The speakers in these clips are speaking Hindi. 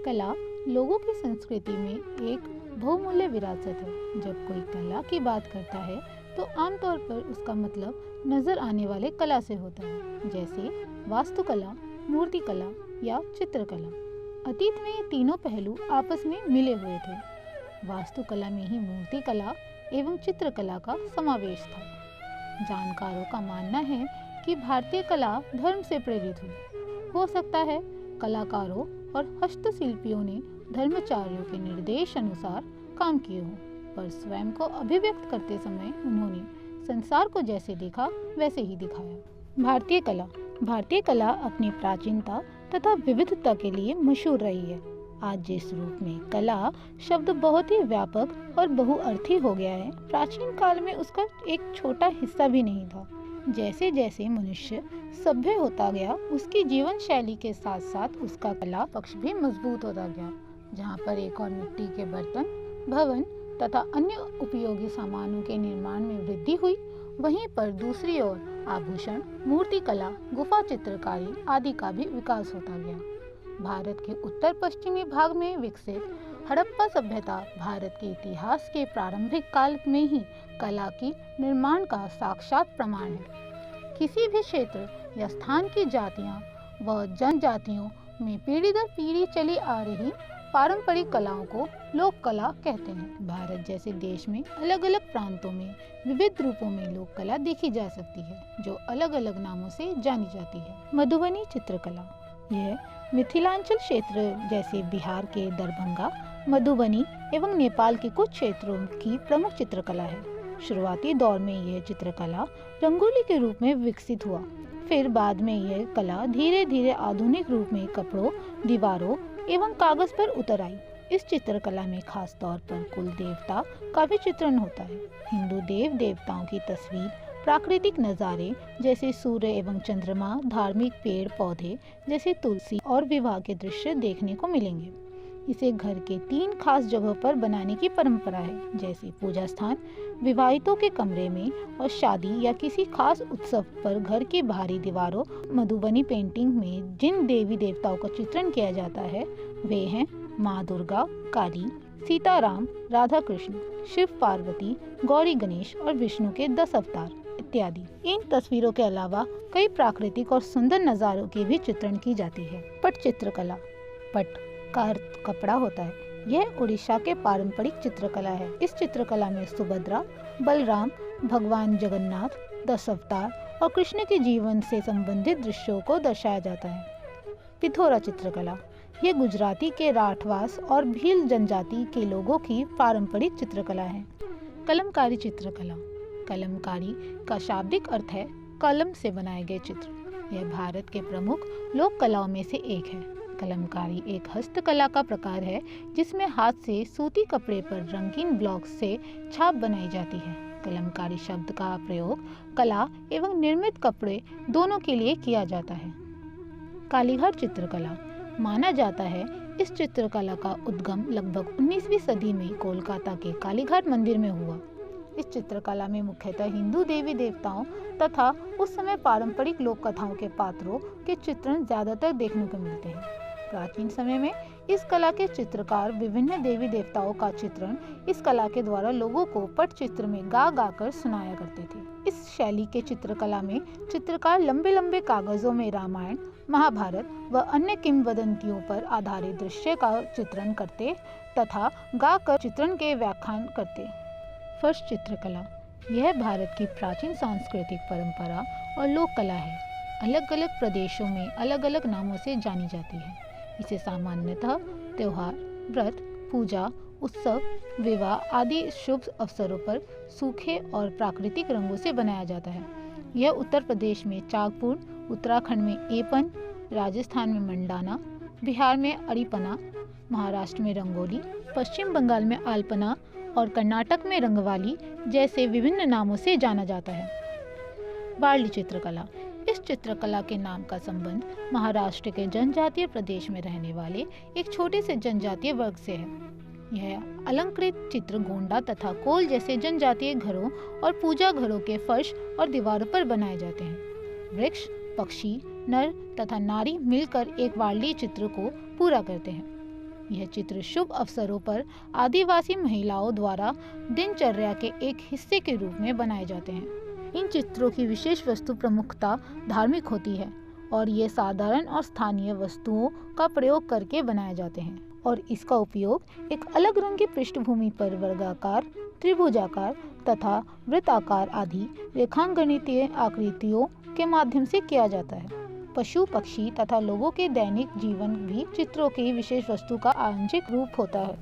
कला लोगों की संस्कृति में एक बहुमूल्य विरासत है। जब कोई कला की बात करता है तो आमतौर पर उसका मतलब नजर आने वाले कला से होता है, जैसे वास्तुकला, मूर्तिकला या चित्रकला। अतीत में ये तीनों पहलू आपस में मिले हुए थे। वास्तुकला में ही मूर्तिकला एवं चित्रकला का समावेश था। जानकारों का मानना है कि भारतीय कला धर्म से प्रेरित हुई। हो सकता है कलाकारों और हस्तशिल्पियों ने धर्माचार्यों के निर्देश अनुसार काम किए हों, पर स्वयं को अभिव्यक्त करते समय उन्होंने संसार को जैसे देखा वैसे ही दिखाया। भारतीय कला अपनी प्राचीनता तथा विविधता के लिए मशहूर रही है। आज जिस रूप में कला शब्द बहुत ही व्यापक और बहुअर्थी हो गया है, प्राचीन काल में उसका एक छोटा हिस्सा भी नहीं था। जैसे जैसे मनुष्य सभ्य होता गया, उसकी जीवन शैली के साथ साथ उसका कला पक्ष भी मजबूत होता गया। जहाँ पर एक और मिट्टी के बर्तन, भवन तथा अन्य उपयोगी सामानों के निर्माण में वृद्धि हुई, वहीं पर दूसरी ओर आभूषण, मूर्तिकला, गुफा चित्रकारी आदि का भी विकास होता गया। भारत के उत्तर पश्चिमी भाग में विकसित हड़प्पा सभ्यता भारत के इतिहास के प्रारंभिक काल में ही कला की निर्माण का साक्षात प्रमाण है। किसी भी क्षेत्र या स्थान की जातियां व जनजातियों में पीढ़ी दर पीढ़ी चली आ रही पारंपरिक कलाओं को लोक कला कहते हैं। भारत जैसे देश में अलग अलग प्रांतों में विविध रूपों में लोक कला देखी जा सकती है, जो अलग अलग नामों से जानी जाती है। मधुबनी चित्रकला, यह मिथिलांचल क्षेत्र जैसे बिहार के दरभंगा, मधुबनी एवं नेपाल के कुछ क्षेत्रों की प्रमुख चित्रकला है। शुरुआती दौर में यह चित्रकला रंगोली के रूप में विकसित हुआ। फिर बाद में यह कला धीरे धीरे आधुनिक रूप में कपड़ों, दीवारों एवं कागज पर उतर आई। इस चित्रकला में खास तौर पर कुल देवता का भी चित्रण होता है। हिंदू देव देवताओं की तस्वीर, प्राकृतिक नज़ारे जैसे सूर्य एवं चंद्रमा, धार्मिक पेड़ पौधे जैसे तुलसी और विवाह के दृश्य देखने को मिलेंगे। इसे घर के 3 खास जगहों पर बनाने की परंपरा है, जैसे पूजा स्थान, विवाहितों के कमरे में और शादी या किसी खास उत्सव पर घर की बाहरी दीवारों। मधुबनी पेंटिंग में जिन देवी देवताओं का चित्रण किया जाता है वे हैं माँ दुर्गा, काली, सीताराम, राधा कृष्ण, शिव पार्वती, गौरी गणेश और विष्णु के 10 अवतार इत्यादि। इन तस्वीरों के अलावा कई प्राकृतिक और सुंदर नज़ारों के भी चित्रण की जाती है। पट चित्रकला, पट का अर्थ कपड़ा होता है। यह उड़ीसा के पारंपरिक चित्रकला है। इस चित्रकला में सुभद्रा, बलराम, भगवान जगन्नाथ, 10 अवतार और कृष्ण के जीवन से संबंधित दृश्यों को दर्शाया जाता है। पिथोरा चित्रकला, यह गुजराती के राठवास और भील जनजाति के लोगों की पारंपरिक चित्रकला है। कलमकारी चित्रकला, कलमकारी का शाब्दिक अर्थ है कलम से बनाए गए चित्र। यह भारत के प्रमुख लोक कलाओं में से एक है। कलमकारी एक हस्तकला का प्रकार है जिसमें हाथ से सूती कपड़े पर रंगीन ब्लॉक से छाप बनाई जाती है। कलमकारी शब्द का प्रयोग कला एवं निर्मित कपड़े दोनों के लिए किया जाता है। कालीघाट चित्रकला, माना जाता है इस चित्रकला का उद्गम लगभग 19वीं सदी में कोलकाता के कालीघाट मंदिर में हुआ। इस चित्रकला में मुख्यतः हिंदू देवी देवताओं तथा उस समय पारंपरिक लोक कथाओं के पात्रों के चित्रण ज्यादातर देखने को मिलते हैं। प्राचीन समय में इस कला के चित्रकार विभिन्न देवी देवताओं का चित्रण इस कला के द्वारा लोगों को पटचित्र में गा गा कर सुनाया करते थे। इस शैली के चित्रकला में चित्रकार लंबे लंबे कागजों में रामायण, महाभारत व अन्य किंवदंतियों पर आधारित दृश्य का चित्रण करते तथा गा कर चित्रण के व्याख्यान करते। फर्श चित्रकला, यह भारत की प्राचीन सांस्कृतिक परंपरा और लोक कला है। अलग अलग प्रदेशों में अलग अलग नामों से जानी जाती है। इसे सामान्यतः त्योहार, व्रत, पूजा, उत्सव, विवाह आदि शुभ अवसरों पर सूखे और प्राकृतिक रंगों से बनाया जाता है। यह उत्तर प्रदेश में चाकपुर, उत्तराखंड में एपन, राजस्थान में मंडाना, बिहार में अड़ीपना, महाराष्ट्र में रंगोली, पश्चिम बंगाल में आलपना और कर्नाटक में रंगवाली जैसे विभिन्न नामों से जाना जाता है। वारली चित्रकला, इस चित्रकला के नाम का संबंध महाराष्ट्र के जनजातीय प्रदेश में रहने वाले एक छोटे से जनजातीय वर्ग से है। यह अलंकृत चित्र गोंडा तथा कोल जैसे जनजातीय घरों और पूजा घरों के फर्श और दीवारों पर बनाए जाते हैं। वृक्ष, पक्षी, नर तथा नारी मिलकर एक वारली चित्र को पूरा करते हैं। यह चित्र शुभ अवसरों पर आदिवासी महिलाओं द्वारा दिनचर्या के एक हिस्से के रूप में बनाए जाते हैं। इन चित्रों की विशेष वस्तु प्रमुखता धार्मिक होती है और ये साधारण और स्थानीय वस्तुओं का प्रयोग करके बनाए जाते हैं और इसका उपयोग एक अलग रंग की पृष्ठभूमि पर वर्गाकार, त्रिभुजाकार तथा वृत्ताकार आदि रेखांकनीय आकृतियों के माध्यम से किया जाता है। पशु, पक्षी तथा लोगों के दैनिक जीवन भी चित्रों की विशेष वस्तु का आंशिक रूप होता है।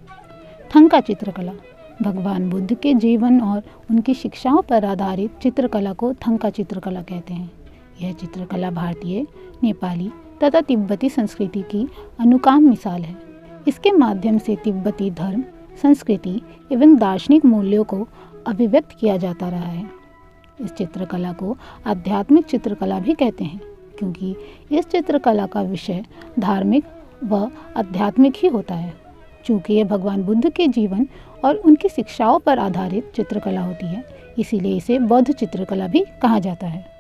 थंका चित्रकला भगवान बुद्ध के जीवन और उनकी शिक्षाओं पर आधारित चित्रकला को थंका चित्रकला कहते हैं। यह चित्रकला भारतीय, नेपाली तथा तिब्बती संस्कृति की अनुकाम मिसाल है। इसके माध्यम से तिब्बती धर्म, संस्कृति एवं दार्शनिक मूल्यों को अभिव्यक्त किया जाता रहा है। इस चित्रकला को आध्यात्मिक चित्रकला भी कहते हैं क्योंकि इस चित्रकला का विषय धार्मिक व आध्यात्मिक ही होता है। चूँकि यह भगवान बुद्ध के जीवन और उनकी शिक्षाओं पर आधारित चित्रकला होती है, इसीलिए इसे बौद्ध चित्रकला भी कहा जाता है।